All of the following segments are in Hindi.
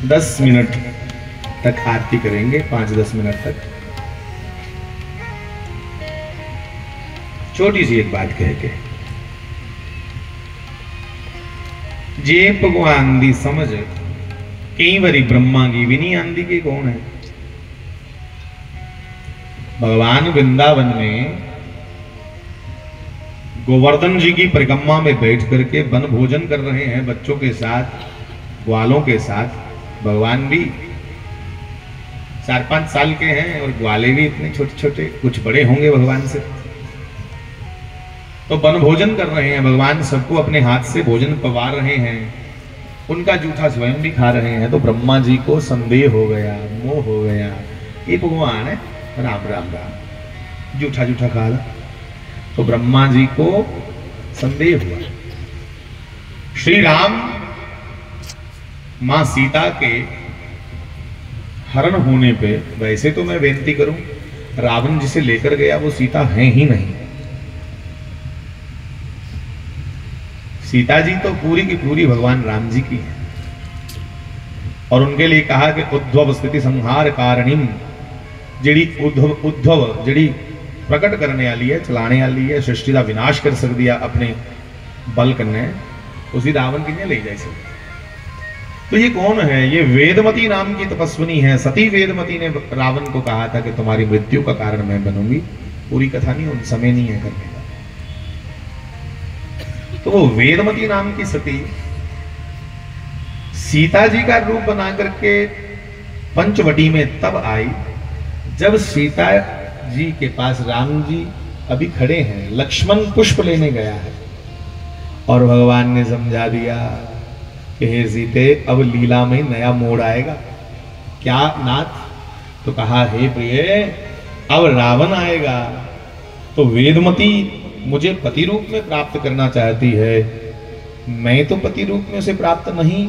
10 मिनट तक आरती करेंगे, 5-10 मिनट तक। छोटी सी एक बात कह के, जे भगवान दी समझ कई बारी ब्रह्मा की भी नहीं आंदी कि कौन है। भगवान वृंदावन में गोवर्धन जी की परिक्रमा में बैठ करके वन भोजन कर रहे हैं बच्चों के साथ, ग्वालों के साथ। भगवान भी 4-5 साल के हैं और ग्वाले भी इतने छोटे छोटे, कुछ बड़े होंगे भगवान से। तो वन भोजन कर रहे हैं भगवान, सबको अपने हाथ से भोजन पवा रहे हैं, उनका जूठा स्वयं भी खा रहे हैं। तो ब्रह्मा जी को संदेह हो गया, मोह हो गया, ये भगवान है, राम राम राम, जूठा जूठा खा रहा। तो ब्रह्मा जी को संदेह हुआ। श्री राम मां सीता के हरण होने पे, वैसे तो मैं बेनती करूं, रावण जिसे लेकर गया वो सीता है ही नहीं। सीता जी तो पूरी की पूरी भगवान राम जी की है। और उनके लिए कहा कि उद्धव स्थिति संहार कारणीम, जिड़ी उद्धव जिड़ी प्रकट करने वाली है, चलाने वाली है, सृष्टि का विनाश कर सक दिया अपने बल कन्ने, उसी रावण की ले जाए। तो ये कौन है? ये वेदमती नाम की तपस्विनी है। सती वेदमती ने रावण को कहा था कि तुम्हारी मृत्यु का कारण मैं बनूंगी। पूरी कथा नहीं, उन समय नहीं है करने का। तो वो वेदमती नाम की सती सीता जी का रूप बना करके पंचवटी में तब आई जब सीता जी के पास राम जी अभी खड़े हैं, लक्ष्मण पुष्प लेने गया है और भगवान ने समझा दिया कि हे सीते, अब लीला में नया मोड़ आएगा। क्या नाथ? तो कहा हे प्रिय, अब रावण आएगा। तो वेदमती मुझे पति रूप में प्राप्त करना चाहती है, मैं तो पति रूप में उसे प्राप्त नहीं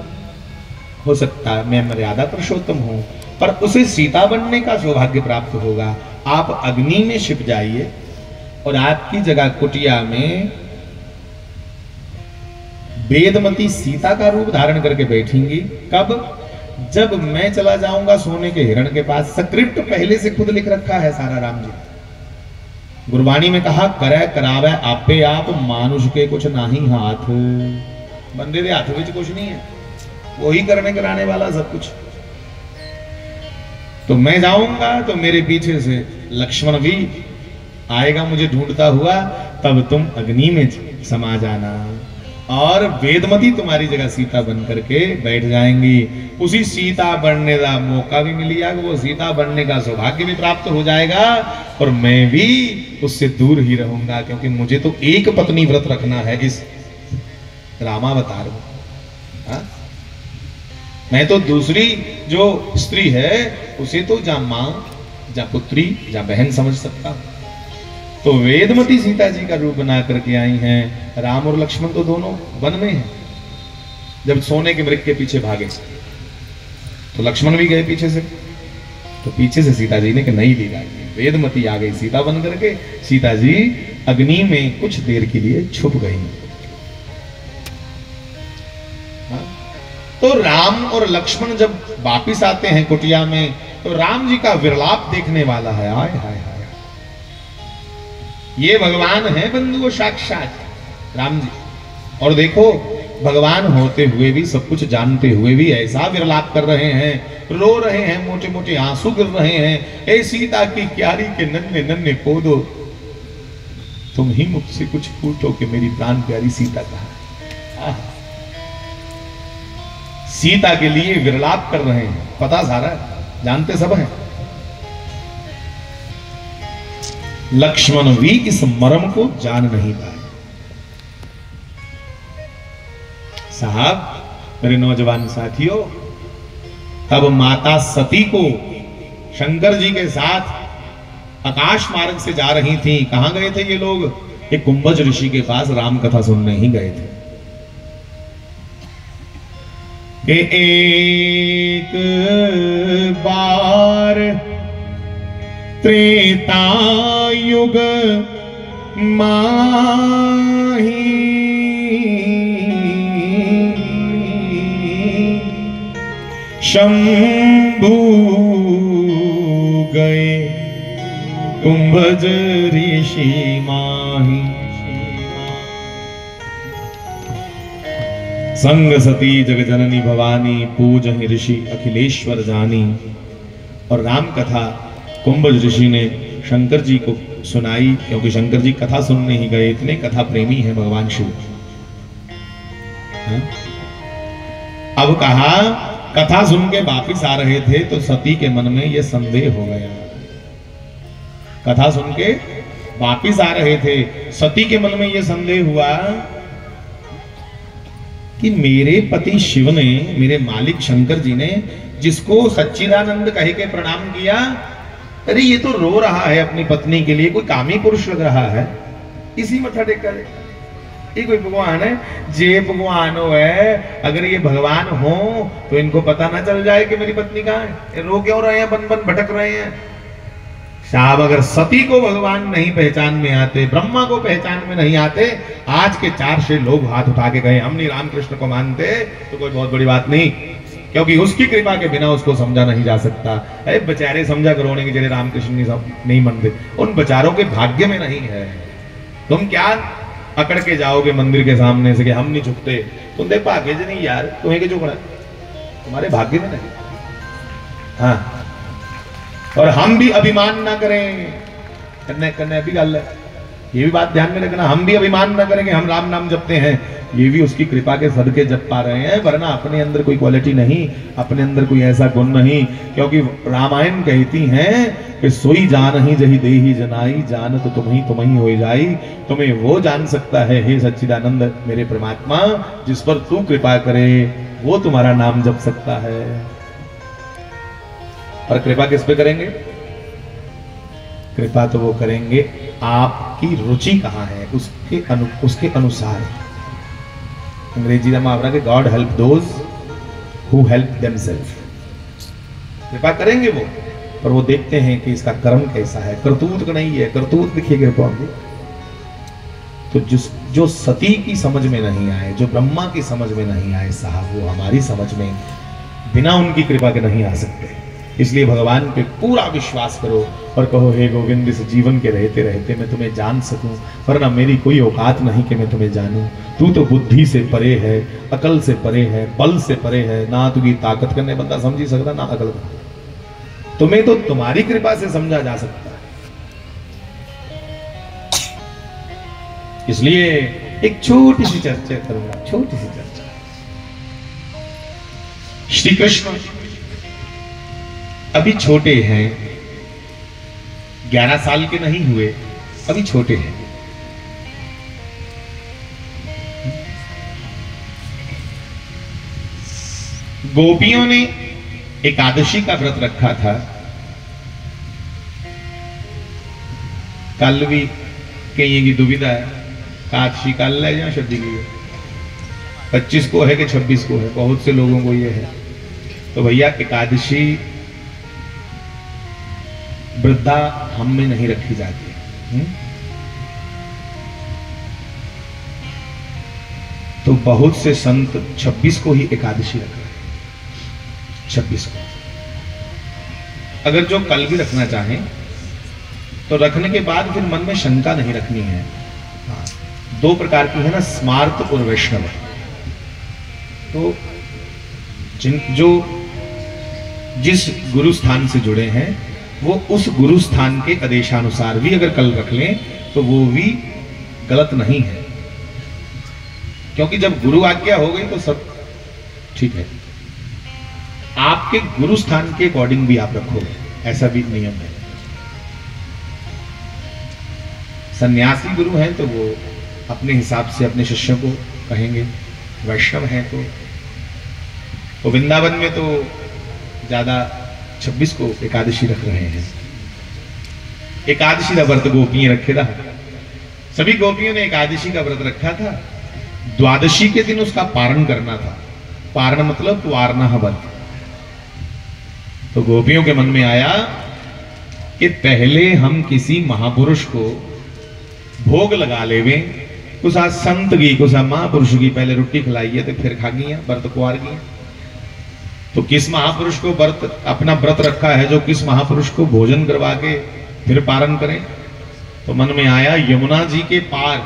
हो सकता, मैं मर्यादा पुरुषोत्तम हूं, पर उसे सीता बनने का सौभाग्य प्राप्त होगा। आप अग्नि में छिप जाइए और आपकी जगह कुटिया में वेदमती सीता का रूप धारण करके बैठेंगी। कब? जब मैं चला जाऊंगा सोने के हिरण के पास। स्क्रिप्ट पहले से खुद लिख रखा है सारा राम जी। गुरबाणी में कहा, करे करावे आपे आप, मानुष के कुछ नहीं हाथ। बंदे के हाथ में कुछ नहीं है, वही करने कराने वाला सब कुछ। तो मैं जाऊंगा तो मेरे पीछे से लक्ष्मण भी आएगा मुझे ढूंढता हुआ, तब तुम अग्नि में समा जाना और वेदमती तुम्हारी जगह सीता बन करके बैठ जाएंगी। उसी सीता बनने का मौका भी मिल जाएगा, वो सीता बनने का सौभाग्य भी प्राप्त हो जाएगा और मैं भी उससे दूर ही रहूंगा, क्योंकि मुझे तो एक पत्नी व्रत रखना है इस रामावतार में। हाँ? मैं तो दूसरी जो स्त्री है उसे तो जा मां, जा पुत्री, जा बहन समझ सकता हूं। तो वेदमती सीता जी का रूप बना करके आई हैं। राम और लक्ष्मण तो दोनों वन में हैं। जब सोने के मृग के पीछे भागे तो लक्ष्मण भी गए पीछे से, तो पीछे से सीता जी ने कि नहीं लीला, वेदमती आ गई सीता बन करके। सीता जी अग्नि में कुछ देर के लिए छुप गई। तो राम और लक्ष्मण जब वापिस आते हैं कुटिया में, तो राम जी का विरलाप देखने वाला है। आय हाय हाय, ये भगवान है बंधुओं साक्षात राम जी। और देखो, भगवान होते हुए भी, सब कुछ जानते हुए भी ऐसा विरलाप कर रहे हैं, रो रहे हैं, मोटे मोटे आंसू गिर रहे हैं। ए सीता की क्यारी के नन्हे नन्हे पोदो, तुम ही मुझसे कुछ पूछो कि मेरी प्राण प्यारी सीता कहाँ है। सीता के लिए विरलाप कर रहे हैं, पता सारा जानते सब हैं। लक्ष्मण भी इस मर्म को जान नहीं पाए। साहब, मेरे नौजवान साथियों, तब माता सती को शंकर जी के साथ आकाश मार्ग से जा रही थी। कहां गए थे ये लोग? एक कुंभज ऋषि के पास राम कथा सुनने ही गए थे। कि एक बार त्रेता युग माही शंभु गए कुंभज ऋषि माही, संग सती जग जननी भवानी, पूजहि ऋषि अखिलेश्वर जानी। और राम कथा कुंभज ऋषि ने शंकर जी को सुनाई, क्योंकि शंकर जी कथा सुनने ही गए, इतने कथा प्रेमी है भगवान शिव। अब कहा कथा सुन के वापिस आ रहे थे तो सती के मन में यह संदेह हो गया। कथा सुन के वापिस आ रहे थे, सती के मन में यह संदेह हुआ कि मेरे पति शिव ने, मेरे मालिक शंकर जी ने जिसको सच्चिदानंद कह के प्रणाम किया, अरे ये तो रो रहा है अपनी पत्नी के लिए, कोई कामी पुरुष लग रहा है, इसी मथा टेक करे। ये कोई भगवान है? जे भगवान हो है, अगर ये भगवान हो तो इनको पता ना चल जाए कि मेरी पत्नी कहाँ है? रो क्यों रहे हैं, बन बन भटक रहे हैं? साहब, अगर सती को भगवान नहीं पहचान में आते, ब्रह्मा को पहचान में नहीं आते, आज के 400 लोग हाथ उठा के गए हम नहीं रामकृष्ण को मानते, तो कोई बहुत बड़ी बात नहीं, क्योंकि उसकी कृपा के बिना उसको समझा नहीं जा सकता। अरे बेचारे समझा करो ने कि जरे रामकृष्ण नहीं मानते, उन बेचारों के भाग्य में नहीं है। तुम क्या अकड़ के जाओगे मंदिर के सामने से कि हम नहीं झुकते? तुम देख भाग्य नहीं यार, तुम्हें क्यों झुकना, तुम्हारे भाग्य में नहीं। हाँ, और हम भी अभिमान ना करें, करने भी गल है, ये भी बात ध्यान में रखना, हम भी अभिमान ना करें कि हम राम नाम जपते हैं, ये भी उसकी कृपा के सदके जप पा रहे हैं, वरना अपने अंदर कोई क्वालिटी नहीं, अपने अंदर कोई ऐसा गुण नहीं। क्योंकि रामायण कहती हैं कि सोई जान ही जही देही जनाई, जान तो तुम ही हो जाई। तुम्हें वो जान सकता है हे सच्चिदानंद मेरे परमात्मा, जिस पर तू कृपा करे, वो तुम्हारा नाम जप सकता है। और कृपा किस पे करेंगे? कृपा तो वो करेंगे आपकी रुचि कहां है उसके अनुसार। अंग्रेजी का मुहावरा के God help those who help themselves. कृपा करेंगे वो, पर वो देखते हैं कि इसका कर्म कैसा है, करतूत का नहीं है, करतूत दिखिए कृपा होगी। तो जो सती की समझ में नहीं आए, जो ब्रह्मा की समझ में नहीं आए साहब, वो हमारी समझ में बिना उनकी कृपा के नहीं आ सकते। इसलिए भगवान पे पूरा विश्वास करो और कहो हे गोविंद, इस जीवन के रहते रहते मैं तुम्हें जान सकूं, वरना मेरी कोई औकात नहीं कि मैं तुम्हें जानूं। तू तो बुद्धि से परे है, अकल से परे है, बल से परे है, ना तुझी ताकत करने बंदा समझी सकता, ना अकल। तुम्हें तो तुम्हारी कृपा से समझा जा सकता है। इसलिए एक छोटी सी चर्चा करूंगा, छोटी सी चर्चा। श्री कृष्ण अभी छोटे हैं, 11 साल के नहीं हुए, अभी छोटे हैं। गोपियों ने एकादशी का व्रत रखा था। कल भी कहीं की दुविधा है, एकादशी कल है या छब्बीस की है, 25 को है कि 26 को है, बहुत से लोगों को ये है। तो भैया एकादशी वृद्धा हम में नहीं रखी जाती। तो बहुत से संत 26 को ही एकादशी रख रहे हैं, 26 को। अगर जो कल भी रखना चाहें तो रखने के बाद फिर मन में शंका नहीं रखनी है। दो प्रकार की है ना, स्मार्त और वैष्णव। तो जिस गुरु स्थान से जुड़े हैं वो उस गुरु स्थान के आदेशानुसार भी अगर कल रख लें तो वो भी गलत नहीं है, क्योंकि जब गुरु आज्ञा हो गई तो सब ठीक है। आपके गुरु स्थान के अकॉर्डिंग भी आप रखोगे, ऐसा भी नियम है। सन्यासी गुरु हैं तो वो अपने हिसाब से अपने शिष्यों को कहेंगे, वैष्णव हैं तो वृंदावन में तो ज्यादा 26 को एकादशी रख रहे हैं। एकादशी का व्रत गोपियां रखे था, सभी गोपियों ने एकादशी का व्रत रखा था। द्वादशी के दिन उसका पारण करना था। पारण मतलब वारणा व्रत। तो गोपियों के मन में आया कि पहले हम किसी महापुरुष को भोग लगा लेवे, कुछ संत की, कुछ महापुरुष की पहले रोटी खिलाइए तो फिर खा गई व्रत कुआर गई। तो किस महापुरुष को अपना व्रत रखा है जो किस महापुरुष को भोजन करवा के फिर पारण करें। तो मन में आया यमुना जी के पार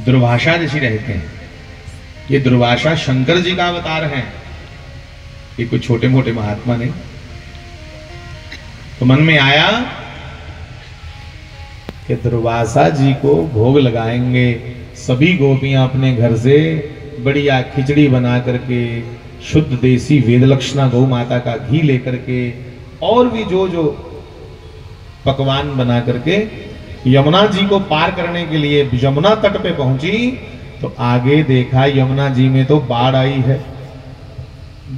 दुर्वासा ऋषि रहते हैं। ये दुर्वासा शंकर जी का अवतार है, ये कोई छोटे मोटे महात्मा नहीं। तो मन में आया कि दुर्वासा जी को भोग लगाएंगे। सभी गोपियां अपने घर से बढ़िया खिचड़ी बना करके, शुद्ध देसी वेदलक्षणा गौ माता का घी लेकर के, और भी जो जो पकवान बना करके यमुना जी को पार करने के लिए यमुना तट पे पहुंची। तो आगे देखा यमुना जी में तो बाढ़ आई है,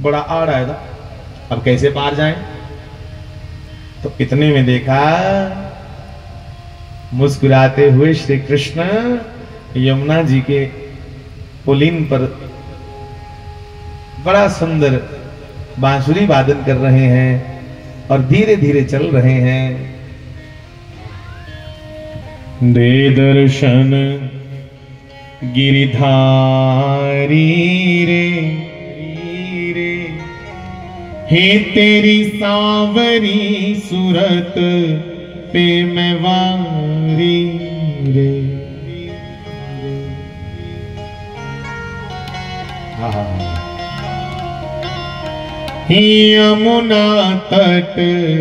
बड़ा आड़ आया था। अब कैसे पार जाएं? तो इतने में देखा मुस्कुराते हुए श्री कृष्ण यमुना जी के पुलिन पर बड़ा सुंदर बांसुरी वादन कर रहे हैं और धीरे धीरे चल रहे हैं। दे दर्शन गिरिधारी रे हे तेरी सांवरी सूरत पे मैं वारी रे। यमुना तट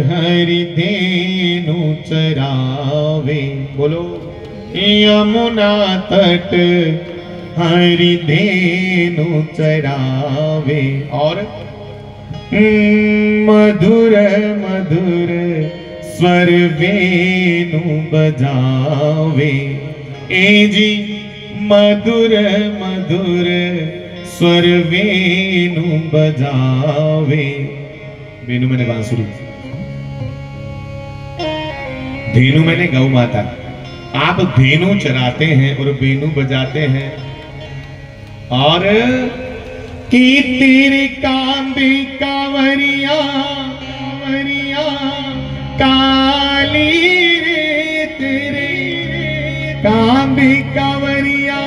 हरि धेनु चरावे, बोलो यमुना तट हरि धेनु चरावे। और मधुर मधुर स्वर वेणु बजावे। ए जी मधुर मधुर स्वर वेणु बजावे। वेणु मैंने बांसुरी, धेनु मैंने गौ माता। आप धेनु चराते हैं और वेणु बजाते हैं। और कि तेरे कांधे कांवरिया कांवरिया काली रे, तेरे कांधे कांवरिया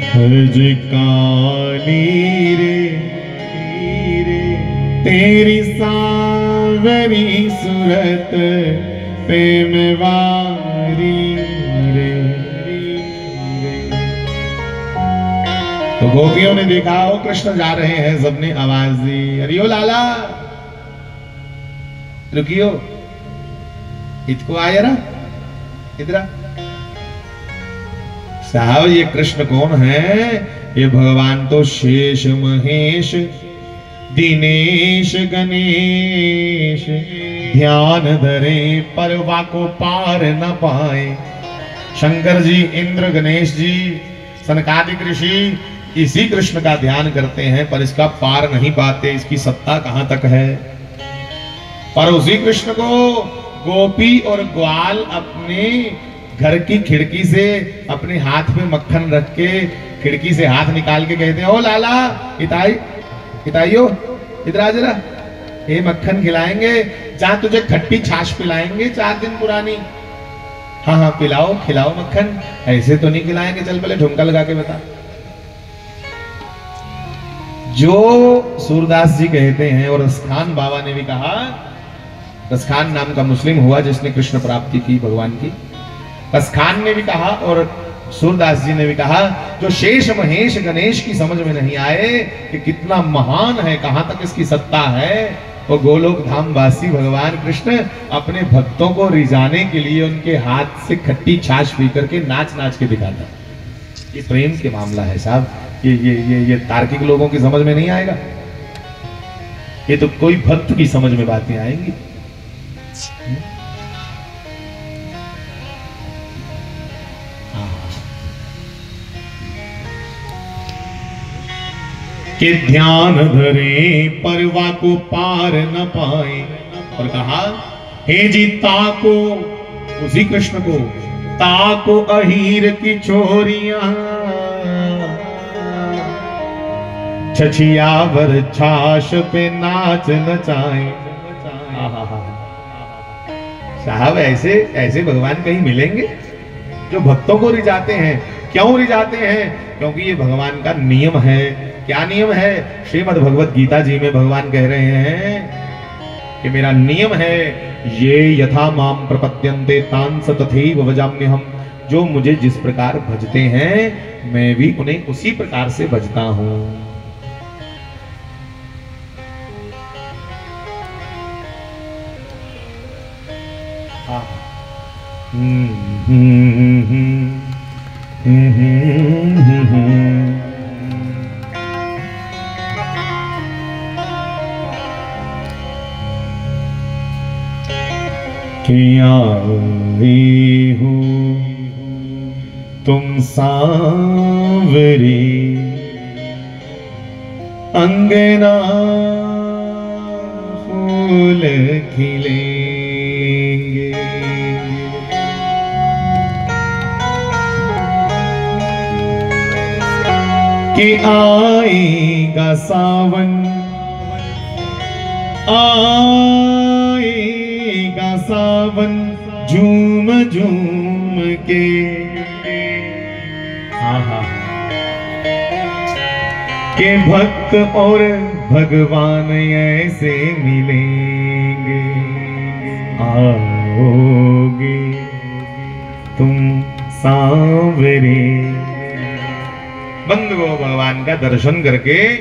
हज काली रे, तेरी सांवरी सूरत पे मैं वारी रे। तो गोपियों ने देखा वो कृष्ण जा रहे हैं, सबने आवाज दी, अरे ओ लाला रुकियो, इतको आया ना इधर। साहब ये कृष्ण कौन है? ये भगवान तो शेष महेश दिनेश गणेश, ध्यान धरे परवा को पार न पाए। शंकर जी, इंद्र, गणेश जी, सनकादिक ऋषि इसी कृष्ण का ध्यान करते हैं पर इसका पार नहीं पाते, इसकी सत्ता कहां तक है। पर उसी कृष्ण को गोपी और ग्वाल अपने घर की खिड़की से अपने हाथ में मक्खन रख के खिड़की से हाथ निकाल के कहते हैं, ओ लाला इताइयो इधर आ जरा, ये मक्खन खिलाएंगे, जहां तुझे खट्टी छाछ पिलाएंगे 4 दिन पुरानी। हाँ हाँ पिलाओ खिलाओ मक्खन, ऐसे तो नहीं खिलाएंगे, चल पहले ठुमका लगा के बता। जो सूरदास जी कहते हैं और रसखान बाबा ने भी कहा, रसखान नाम का मुस्लिम हुआ जिसने कृष्ण प्राप्ति की भगवान की। रसखान ने भी कहा और सूरदास जी ने भी कहा, जो शेष महेश गणेश की समझ में नहीं आए कि कितना महान है, कहां तक इसकी सत्ता है, वो गोलोक धाम वासी भगवान कृष्ण अपने भक्तों को रिझाने के लिए उनके हाथ से खट्टी छाछ पी करके नाच नाच के दिखाता। ये प्रेम के मामला है साहब, ये तार्किक लोगों की समझ में नहीं आएगा, ये तो कोई भक्त की समझ में बातें आएंगी। कि ध्यान धरे परवा को पार न पाए। और कहा, हे जी ताको, उसी कृष्ण को, ताको अहीर की छोरियां, छछियावर छाछ पे नाच नचाए। साहब ऐसे ऐसे भगवान कहीं मिलेंगे जो भक्तों को रिझाते हैं। क्यों रिझाते हैं? क्योंकि ये भगवान का नियम है। क्या नियम है? श्रीमद् भगवत गीता जी में भगवान कह रहे हैं कि मेरा नियम है, ये यथा माम प्रपद्यन्ते तांस तथैव भजाम्यहम्। जो मुझे जिस प्रकार भजते हैं मैं भी उन्हें उसी प्रकार से भजता हूं। किया हो तुम सांवरी अंगना फूल खिलेंगे। कि आएगा सावन आएगा सावन झूम झूम के। के भक्त और भगवान ऐसे मिलेंगे। आओगे तुम सांवरे। बंधुओं, भगवान का दर्शन करके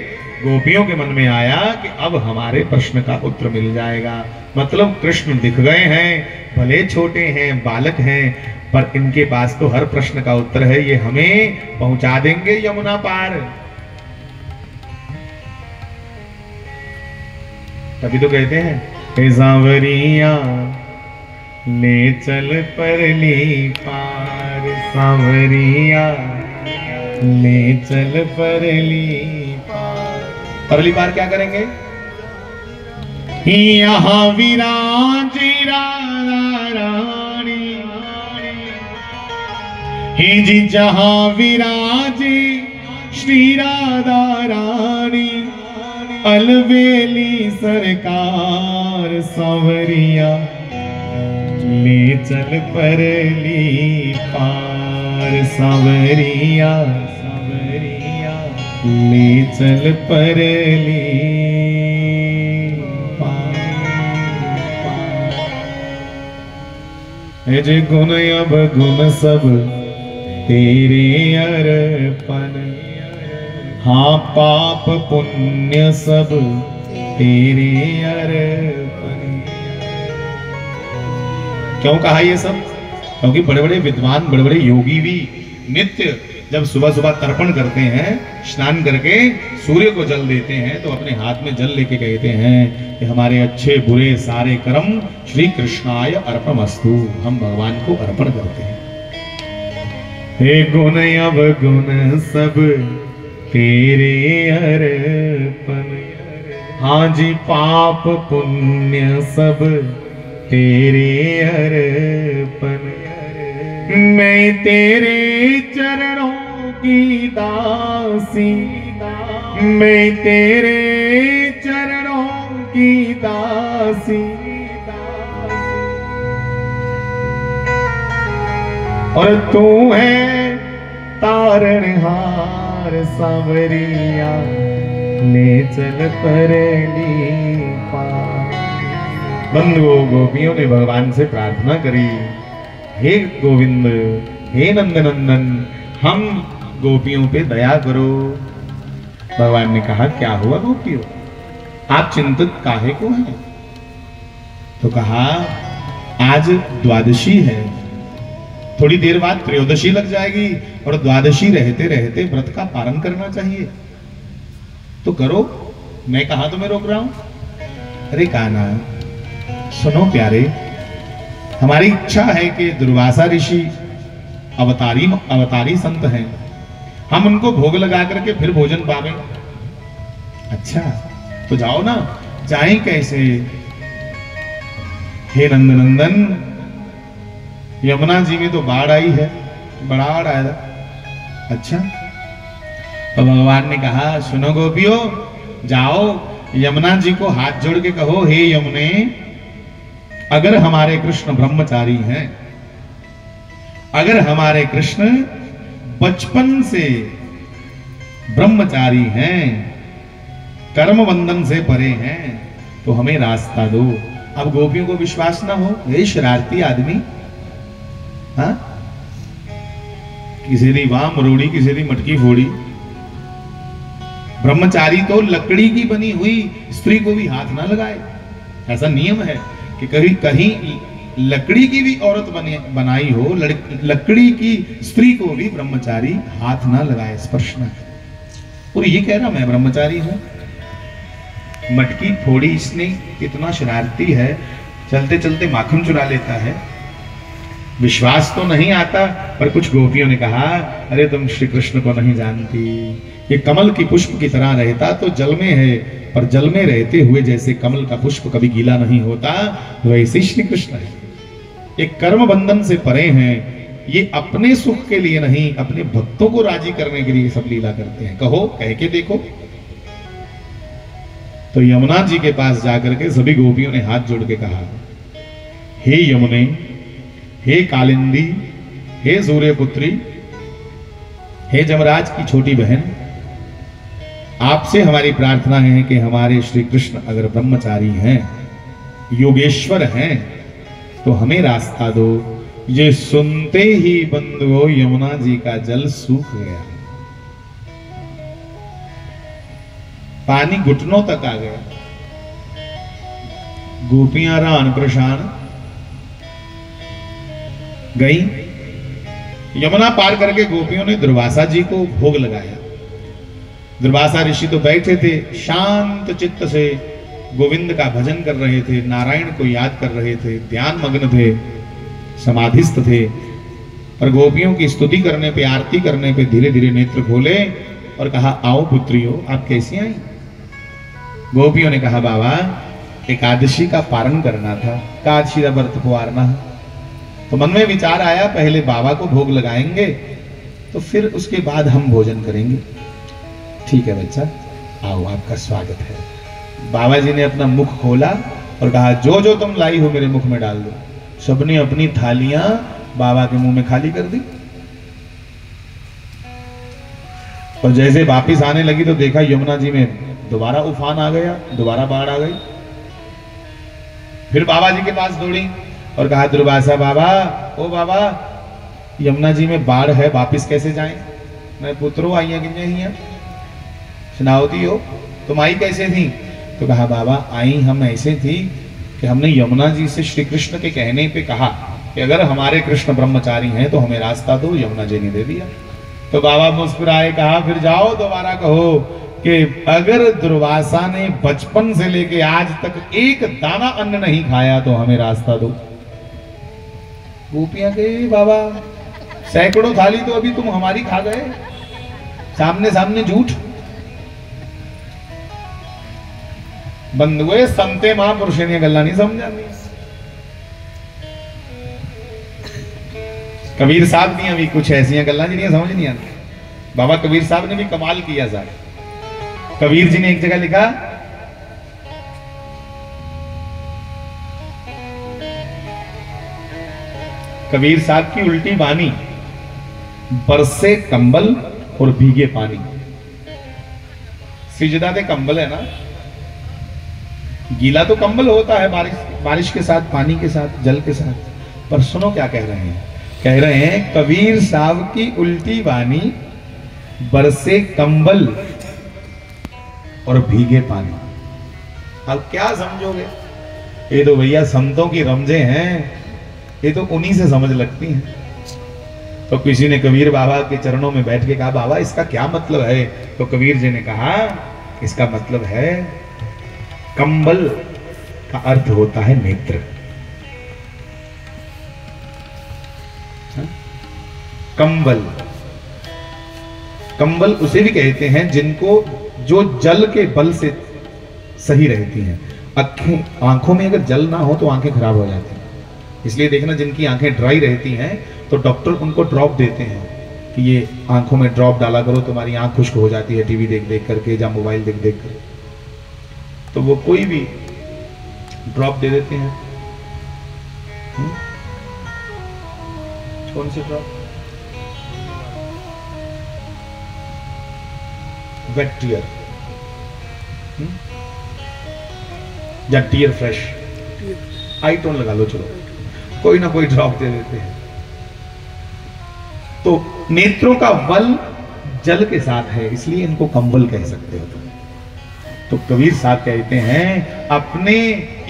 गोपियों के मन में आया कि अब हमारे प्रश्न का उत्तर मिल जाएगा। मतलब कृष्ण दिख गए हैं, भले छोटे हैं, बालक हैं, पर इनके पास तो हर प्रश्न का उत्तर है। ये हमें पहुंचा देंगे यमुना पार। तभी तो कहते हैं, हे सांवरिया ले चल परली पार। सांवरिया ले चल परली पार। परली पार क्या करेंगे? यहाँ विराजी राधा रानी, ही जी जहाँ विराजी श्री राधा रानी। अलवेली सरकार सांवरिया ले चल परली पार। सांवरिया सांवरिया ले चल परली पार। जे गुण अब गुण सब तेरे अर्पण। हाँ पाप पुण्य सब तेरे अर्पण। क्यों कहा ये सब? क्योंकि बड़े बड़े विद्वान, बड़े बड़े योगी भी नित्य जब सुबह सुबह तर्पण करते हैं, स्नान करके सूर्य को जल देते हैं, तो अपने हाथ में जल लेके कहते हैं कि हमारे अच्छे बुरे सारे कर्म श्री कृष्णाय अर्पणमस्तु। हम भगवान को अर्पण करते हैं। हे गुण अवगुण सब तेरे अर्पण। हाँ जी पाप पुण्य सब तेरे अर्पण। मैं तेरे चरणों की दासी। मैं तेरे चरणों की दासी। और तू है तारणहार। सांवरिया ले चल परली पार। बंधुओं, गोपियों ने भगवान से प्रार्थना करी, हे गोविंद, हे नंदनंदन, हम गोपियों पे दया करो। भगवान ने कहा, क्या हुआ गोपियों, आप चिंतित काहे को हैं? तो कहा, आज द्वादशी है, थोड़ी देर बाद त्रयोदशी लग जाएगी और द्वादशी रहते रहते व्रत का पालन करना चाहिए, तो करो। मैं कहा तो मैं रोक रहा हूं? अरे कान्हा सुनो प्यारे, हमारी इच्छा है कि दुर्वासा ऋषि अवतारी संत हैं, हम उनको भोग लगा करके फिर भोजन पावे। अच्छा तो जाओ ना। जाएं कैसे? हे नंदनंदन, यमुना जी में तो बाढ़ आई है, बाढ़ आया। अच्छा तो भगवान ने कहा, सुनो गोपियों, जाओ यमुना जी को हाथ जोड़ के कहो, हे यमुने, अगर हमारे कृष्ण ब्रह्मचारी हैं, अगर हमारे कृष्ण बचपन से ब्रह्मचारी हैं, कर्म बंधन से परे हैं, तो हमें रास्ता दो। अब गोपियों को विश्वास ना हो, ये शरारती आदमी, हाँ, किसी दी वाह मरोड़ी, किसी दी मटकी फोड़ी। ब्रह्मचारी तो लकड़ी की बनी हुई स्त्री को भी हाथ ना लगाए, ऐसा नियम है कि कहीं कहीं लकड़ी की भी औरत बनाई हो, लकड़ी की स्त्री को भी ब्रह्मचारी हाथ ना लगाए, स्पर्श ना करे। और ये कह रहा मैं ब्रह्मचारी हूं, मटकी फोड़ी इसने, इतना शरारती है, चलते चलते माखन चुरा लेता है। विश्वास तो नहीं आता, पर कुछ गोपियों ने कहा, अरे तुम श्री कृष्ण को नहीं जानती, ये कमल की पुष्प की तरह रहता तो जल में है, पर जल में रहते हुए जैसे कमल का पुष्प कभी गीला नहीं होता, वैसे श्री कृष्ण है। ये कर्म बंधन से परे हैं, ये अपने सुख के लिए नहीं, अपने भक्तों को राजी करने के लिए सब लीला करते हैं। कहो, कह के देखो। तो यमुना जी के पास जाकर के सभी गोपियों ने हाथ जोड़ के कहा, हे यमुने, हे कालिंदी, हे सूर्यपुत्री, हे जमराज की छोटी बहन, आपसे हमारी प्रार्थना है कि हमारे श्री कृष्ण अगर ब्रह्मचारी हैं, योगेश्वर हैं, तो हमें रास्ता दो। ये सुनते ही बंधुओं यमुना जी का जल सूख गया, पानी घुटनों तक आ गया। गोपियां रान परेशान गई। यमुना पार करके गोपियों ने दुर्वासा जी को भोग लगाया। दुर्वासा ऋषि तो बैठे थे, शांत चित्त से गोविंद का भजन कर रहे थे, नारायण को याद कर रहे थे, ध्यान मग्न थे, समाधिस्थ थे। पर गोपियों की स्तुति करने पे, आरती करने पे धीरे धीरे नेत्र खोले और कहा, आओ पुत्रियों, आप कैसी आई? गोपियों ने कहा, बाबा एकादशी का पारण करना था, एकादशी का व्रत पारना। तो मन में विचार आया, पहले बाबा को भोग लगाएंगे तो फिर उसके बाद हम भोजन करेंगे। ठीक है बच्चा, आओ, आपका स्वागत है। बाबा जी ने अपना मुख खोला और कहा, जो जो तुम लाई हो मेरे मुख में डाल दो। सबने अपनी थालियां बाबा के मुंह में खाली कर दी। और जैसे वापिस आने लगी तो देखा यमुना जी में दोबारा उफान आ गया, दोबारा बाढ़ आ गई। फिर बाबा जी के पास दौड़ी और कहा, दुर्वासा बाबा, ओ बाबा, यमुना जी में बाढ़ है, वापिस कैसे जाएं? मैं पुत्रो आइया कि नहीं सुनावती हो, तुम आई कैसे थी? तो कहा, बाबा आई हम ऐसे थी कि हमने यमुना जी से श्री कृष्ण के कहने पे कहा कि अगर हमारे कृष्ण ब्रह्मचारी हैं तो हमें रास्ता दो। यमुना जी ने दे दिया। तो बाबा मुस्कुराए, कहा, फिर जाओ दोबारा कहो कि अगर दुर्वासा ने बचपन से लेके आज तक एक दाना अन्न नहीं खाया तो हमें रास्ता दो। गोपियां गई, बाबा सैकड़ों थाली तो अभी तुम हमारी खा गए, सामने सामने झूठ। बंधुए संते महापुरुष ने गल्ला नहीं समझा। कबीर साहब दी भी कुछ ऐसी गल्ला जी समझ नहीं आती। बाबा कबीर साहब ने भी कमाल किया साहब। कबीर जी ने एक जगह लिखा, कबीर साहब की उल्टी बानी, बरसे कंबल और भीगे पानी। सिजदा दे कंबल है ना, गीला तो कंबल होता है बारिश के साथ, पानी के साथ, जल के साथ। पर सुनो क्या कह रहे हैं, कह रहे हैं कबीर साहब की उल्टी बानी, बरसे कंबल और भीगे पानी। अब क्या समझोगे? ये तो भैया संतों की रमजें हैं, ये तो उन्हीं से समझ लगती हैं। तो किसी ने कबीर बाबा के चरणों में बैठ के कहा, बाबा इसका क्या मतलब है? तो कबीर जी ने कहा, इसका मतलब है कंबल का अर्थ होता है नेत्र। कंबल, कंबल उसे भी कहते हैं जिनको जो जल के बल से सही रहती हैं। आंखों में अगर जल ना हो तो आंखें खराब हो जाती हैं। इसलिए देखना, जिनकी आंखें ड्राई रहती हैं तो डॉक्टर उनको ड्रॉप देते हैं कि ये आंखों में ड्रॉप डाला करो, तुम्हारी आंख खुश्क हो जाती है टीवी देख देख करके या मोबाइल देख देख कर। तो वो कोई भी ड्रॉप दे देते हैं। कौन से ड्रॉप? वेट टीयर या टीयर फ्रेश, आई टोन लगा लो, चलो कोई ना कोई ड्रॉप दे देते हैं। तो नेत्रों का बल जल के साथ है, इसलिए इनको कंबल कह सकते हो तुम। तो कबीर साहब कहते हैं अपने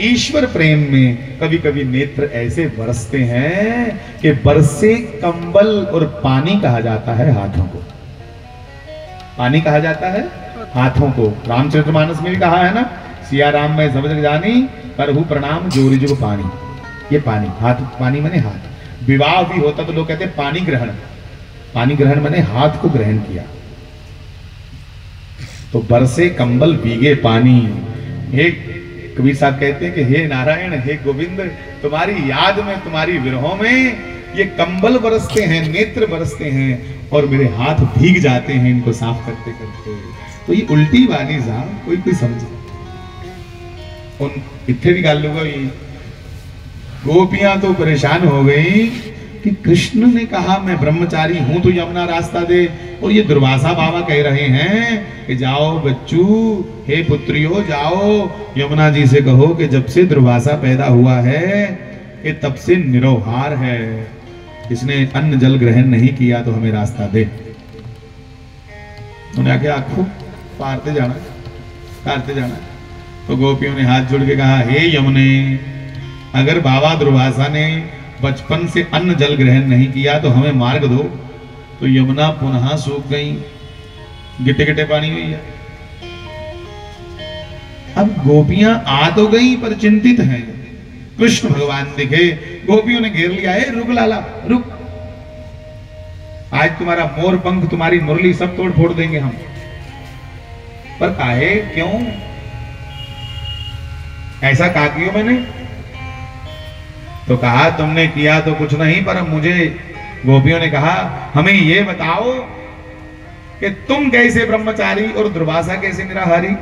ईश्वर प्रेम में कभी कभी नेत्र ऐसे बरसते हैं कि बरसे कंबल, और पानी कहा जाता है हाथों को, पानी कहा जाता है हाथों को। रामचरितमानस में भी कहा है ना, सिया राम में सब जग जानी करहु प्रणाम जोरी जुग पानी। ये पानी, हाथ, पानी माने हाथ। विवाह भी होता तो लोग कहते हैं पानी ग्रहण, पानी ग्रहण माने हाथ को ग्रहण किया। तो बरसे कंबल भीगे पानी। हे कबीर साहब कहते हैं कि हे नारायण, हे गोविंद, तुम्हारी याद में, तुम्हारी विरहों में ये कंबल बरसते हैं, नेत्र बरसते हैं, और मेरे हाथ भीग जाते हैं इनको साफ करते करते। तो ये उल्टी वाली साहब कोई कोई समझे उन इतने भी गाल लूंगा। गोपियां तो परेशान हो गई कि कृष्ण ने कहा मैं ब्रह्मचारी हूं तो यमुना रास्ता दे, और ये दुर्वासा बाबा कह रहे हैं कि जाओ बच्चू, हे पुत्रियों जाओ यमुना जी से कहो कि जब से दुर्वासा पैदा हुआ है ये तब से निरोहार है, इसने अन्न जल ग्रहण नहीं किया तो हमें रास्ता दे। उन्हें आके आंखों पारते जाना। तो गोपियों ने हाथ जोड़ के कहा, हे यमुने, अगर बाबा दुर्वासा ने बचपन से अन्न जल ग्रहण नहीं किया तो हमें मार्ग दो। तो यमुना पुनः सूख गई, गिटे गिटे पानी हुई है। अब गोपियां आ तो गई पर चिंतित हैं। कृष्ण भगवान दिखे, गोपियों ने घेर लिया, है रुक लाला रुक, आज तुम्हारा मोर पंख, तुम्हारी मुरली सब तोड़ फोड़ देंगे हम। पर काहे, क्यों ऐसा कहा किया मैंने? तो कहा तुमने किया तो कुछ नहीं, पर मुझे, गोपियों ने कहा हमें ये बताओ कि तुम कैसे ब्रह्मचारी और दुर्वासा कैसे निराहारी।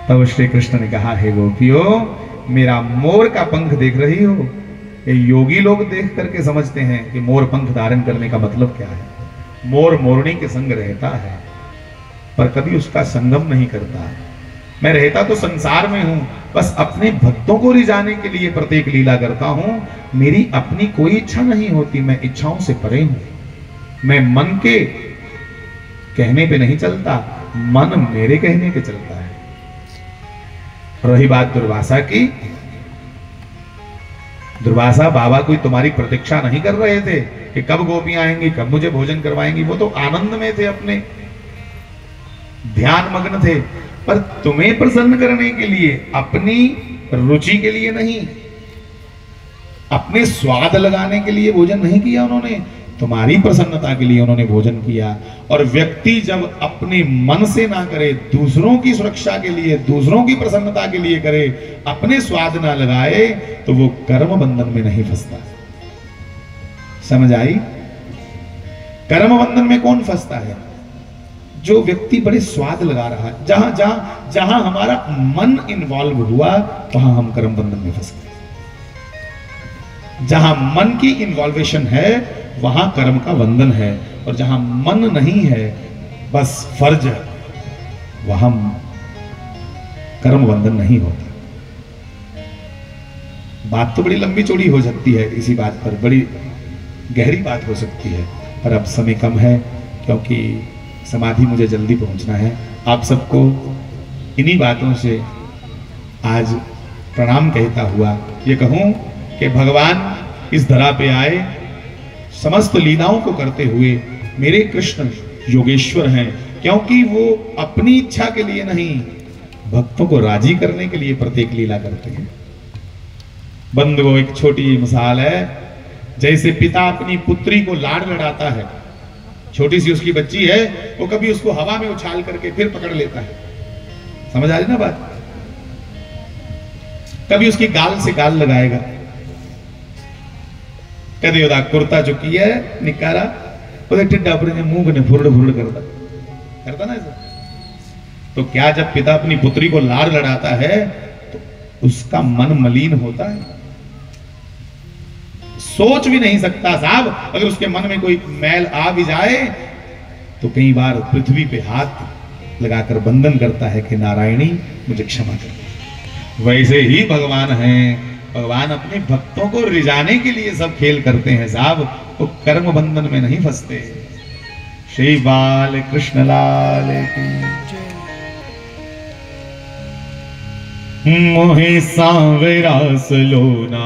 तब श्री कृष्ण ने कहा, हे गोपियों, मेरा मोर का पंख देख रही हो? ये योगी लोग देख करके समझते हैं कि मोर पंख धारण करने का मतलब क्या है। मोर मोरनी के संग रहता है पर कभी उसका संगम नहीं करता। मैं रहता तो संसार में हूं, बस अपने भक्तों को रिझाने के लिए प्रत्येक लीला करता हूं। मेरी अपनी कोई इच्छा नहीं होती, मैं इच्छाओं से परे हूं। मैं मन के कहने पे नहीं चलता, मन मेरे कहने पे चलता है। रही बात दुर्वासा की, दुर्वासा बाबा कोई तुम्हारी प्रतीक्षा नहीं कर रहे थे कि कब गोपियां आएंगी, कब मुझे भोजन करवाएंगी। वो तो आनंद में थे, अपने ध्यान मग्न थे। पर तुम्हें प्रसन्न करने के लिए, अपनी रुचि के लिए नहीं, अपने स्वाद लगाने के लिए भोजन नहीं किया उन्होंने, तुम्हारी प्रसन्नता के लिए उन्होंने भोजन किया। और व्यक्ति जब अपने मन से ना करे, दूसरों की सुरक्षा के लिए, दूसरों की प्रसन्नता के लिए करे, अपने स्वाद ना लगाए, तो वो कर्म बंधन में नहीं फंसता। समझ आई? कर्म बंधन में कौन फंसता है? जो व्यक्ति बड़े स्वाद लगा रहा है। जहां जहां जहां हमारा मन इन्वॉल्व हुआ वहां हम कर्म बंधन में फंस गए। जहां मन की इन्वॉल्वेशन है वहां कर्म का बंधन है, और जहां मन नहीं है, बस फर्ज है, वहां कर्म बंधन नहीं होता। बात तो बड़ी लंबी चौड़ी हो सकती है, इसी बात पर बड़ी गहरी बात हो सकती है, पर अब समय कम है क्योंकि समाधि मुझे जल्दी पहुंचना है। आप सबको इन्हीं बातों से आज प्रणाम कहता हुआ ये कहूं कि भगवान इस धरा पे आए, समस्त लीलाओं को करते हुए मेरे कृष्ण योगेश्वर हैं, क्योंकि वो अपनी इच्छा के लिए नहीं, भक्तों को राजी करने के लिए प्रत्येक लीला करते हैं। बंधुओं, एक छोटी मिसाल है, जैसे पिता अपनी पुत्री को लाड लड़ाता है, छोटी सी उसकी बच्ची है, वो कभी उसको हवा में उछाल करके फिर पकड़ लेता है। समझ आ रही ना बात? कभी उसकी गाल से गाल लगाएगा, कभी ओदा कुर्ता चुकी है निकारा ओदे टिड्डा अपने मुंह ने फुरड़ फुरड़ करता ना ऐसा। तो क्या जब पिता अपनी पुत्री को लाड़ लड़ाता है तो उसका मन मलिन होता है? सोच भी नहीं सकता साहब, अगर उसके मन में कोई मैल आ भी जाए तो कई बार पृथ्वी पे हाथ लगाकर बंधन करता है कि नारायणी मुझे क्षमा कर। वैसे ही भगवान हैं, भगवान अपने भक्तों को रिझाने के लिए सब खेल करते हैं साहब, वो कर्म बंधन में नहीं फंसते। श्री बाल कृष्ण लाल की मोहे सांवरा सलोना।